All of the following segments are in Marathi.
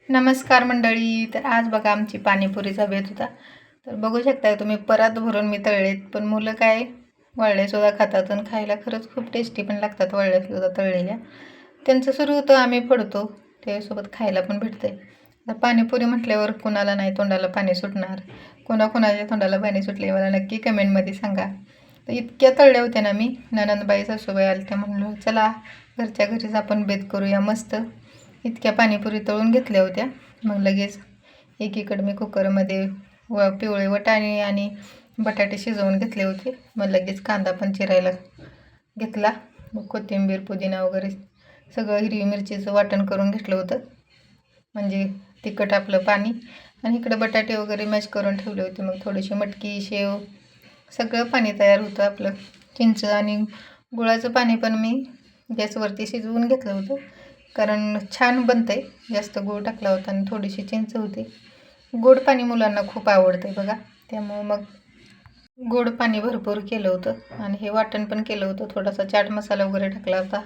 नमस्कार मंडळी. तर आज बघा आमची पाणीपुरीचा बेत होता. तर बघू शकता तुम्ही परात भरून मी तळलेत, पण मुलं काय वळलेसुद्धा खातात आणि खायला खरंच खूप टेस्टी पण लागतात वळलेसुद्धा तळलेल्या. त्यांचं सुरू होतं आम्ही फोडतो, त्यासोबत खायला पण भेटतंय. आता पाणीपुरी म्हटल्यावर कुणाला नाही तोंडाला पाणी सुटणार, कोणाकोणाच्या तोंडाला पाणी सुटले मला नक्की कमेंटमध्ये सांगा. तर इतक्या तळल्या होत्या ना मी, नणंदबाई सासूबाई आल्या त्या म्हणलं चला घरच्या घरीच आपण बेत करूया मस्त. इतक्या पाणीपुरी तळून घेतल्या होत्या. मग लगेच एकीकडे मी कुकरमध्ये पिवळे वाटाणे आणि बटाटे शिजवून घेतले होते. मग लगेच कांदा पण चिरायला घेतला. मग कोथिंबीर पुदिना वगैरे सगळं हिरवी मिरचीचं वाटण करून घेतलं होतं, म्हणजे तिखट आपलं पाणी. आणि इकडे बटाटे वगैरे मॅश करून ठेवले होते. मग थोडीशी मटकी शेव सगळं पाणी तयार होतं आपलं. चिंच आणि गुळाचं पाणी पण मी गॅसवरती शिजवून घेतलं होतं, कारण छान बनतं आहे. जास्त गूळ टाकला होता आणि थोडीशी चिंच होती. गोड पाणी मुलांना खूप आवडतं आहे बघा, त्यामुळं मग गोड पाणी भरपूर केलं होतं. आणि हे वाटण पण केलं होतं, थोडासा चाट मसाला वगैरे टाकला होता.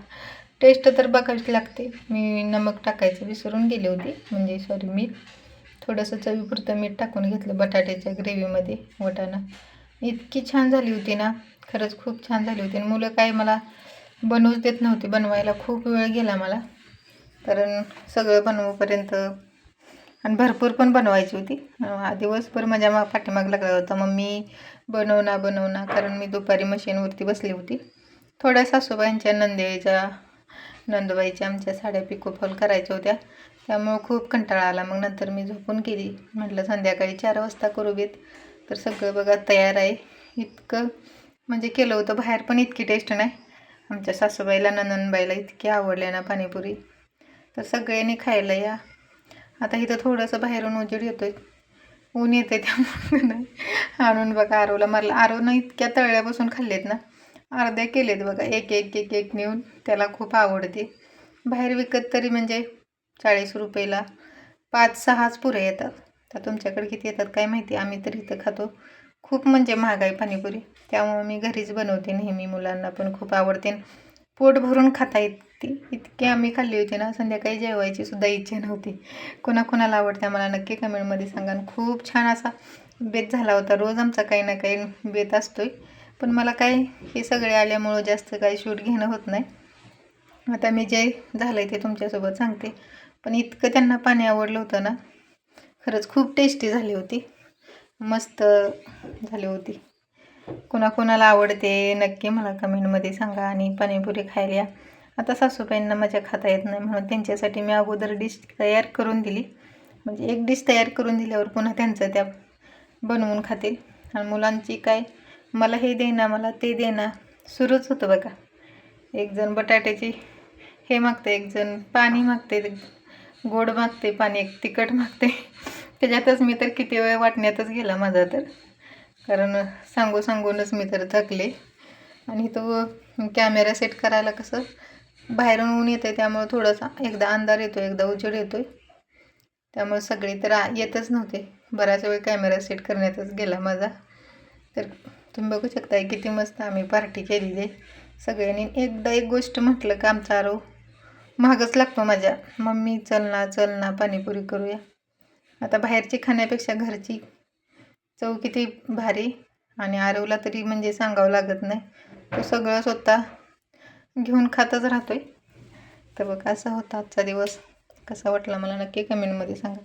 टेस्ट तर बघावीच लागते. मी नमक टाकायचं विसरून गेले होते, म्हणजे सॉरी मीठ थोडंसं चवीपुरतं मीठ टाकून घेतलं बटाट्याच्या ग्रेव्हीमध्ये. वाटाणा इतकी छान झाली होती ना, खरंच खूप छान झाली होती. आणि मुलं काय मला बनवूच देत नव्हती, बनवायला खूप वेळ गेला मला, कारण सगळं बनवूपर्यंत. आणि भरपूर पण बनवायची होती. दिवसभर माझ्या पाठीमाग लागला होता, मम्मी बनव ना, कारण मी दुपारी मशीनवरती बसली होती. थोड्या सासूबाईंच्या नंदबाईच्या आमच्या साड्या पिकोफॉल करायच्या होत्या, त्यामुळं खूप कंटाळा आला. मग नंतर मी झोपून केली. म्हटलं संध्याकाळी 4 वाजता करू बेत. तर सगळं बघा तयार आहे. इतकं म्हणजे केलं होतं. बाहेर पण इतकी टेस्ट नाही. आमच्या सासूबाईला नंदबाईला इतकी आवडल्या ना पाणीपुरी, तर सगळ्यांनी खायला या. आता इथं थोडंसं बाहेरून उजेड येतोय, ऊन येते, त्यामुळे नाही आणून बघा आरवला मारला. आरवनं इतक्या तळल्यापासून खाल्लेत ना, अर्ध्या केलेत बघा, एक एक एक एक नेऊन. त्याला खूप आवडते. बाहेर विकत तरी म्हणजे 40 रुपयाला 5-6च पुरे येतात. तर तुमच्याकडे किती येतात काय माहिती, आम्ही तर इथं खातो. खूप म्हणजे महाग आहे पाणीपुरी, त्यामुळे मी घरीच बनवते नेहमी. मुलांना पण खूप आवडते, पोट भरून खाता येते. इतकी आम्ही खाल्ली होती ना, संध्याकाळी जेवायची सुद्धा इच्छा नव्हती. कोणाकोणाला आवडते मला नक्की कमेंटमध्ये सांगा. खूप छान असा बेत झाला होता. रोज आमचा काही ना काही बेत असतोय, पण मला काय हे सगळे आल्यामुळं जास्त काही शूट घेणं होत नाही. आता मी जे झालं आहे ते तुमच्यासोबत सांगते. पण इतकं त्यांना पाणी आवडलं होतं ना, खरंच खूप टेस्टी झाली होती, मस्त झाली होती. कोणाकोणाला आवडते नक्की मला कमेंटमध्ये सांगा. आणि पाणीपुरी खायला या. आता सासूबाईंना माझ्या खाता येत नाही, म्हणून त्यांच्यासाठी मी अगोदर डिश तयार करून दिली. म्हणजे एक डिश तयार करून दिल्यावर पुन्हा त्यांचं त्या बनवून खातील. आणि मुलांची काय मला हे दे ना, मला ते दे ना सुरूच होतं बघा. एक जण बटाट्याची हे मागते, एक जण पाणी मागते, गोड मागते पाणी, एक तिखट मागते. त्याच्यातच मी तर किती वेळ वाटण्यातच गेला माझा तर, कारण सांगूनच मी तर थकले. आणि तो कॅमेरा सेट करायला कसं बाहेरून ऊन येते, त्यामुळे थोडासा एकदा अंधार येतो एकदा उजेड येतोय, त्यामुळे सगळे तर येतच नव्हते. बराच वेळ कॅमेरा सेट करण्यातच गेला माझा. तर तुम्ही बघू शकताय किती मस्त आम्ही पार्टी केलेली आहे सगळ्यांनी. एकदा एक गोष्ट म्हटलं का आमचा आरव महागच लागतो माझ्या, मम्मी चल ना पाणीपुरी करूया. आता बाहेरची खाण्यापेक्षा घरची चव किती भारी. आणि आरवला तरी म्हणजे सांगावं लागत नाही, तो सगळं स्वतः घेऊन खातच राहतोय. तर बघा असा होता आजचा दिवस. कसा वाटला मला नक्की कमेंटमध्ये सांगा.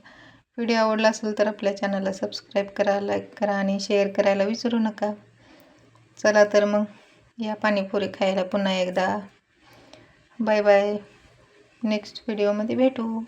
व्हिडिओ आवडला असेल तर आपल्या चॅनलला सबस्क्राईब करा, लाईक करा आणि शेअर करायला विसरू नका. चला तर मग या पाणीपुरी खायला पुन्हा एकदा. Bye bye. नेक्स्ट व्हिडिओमध्ये भेटू.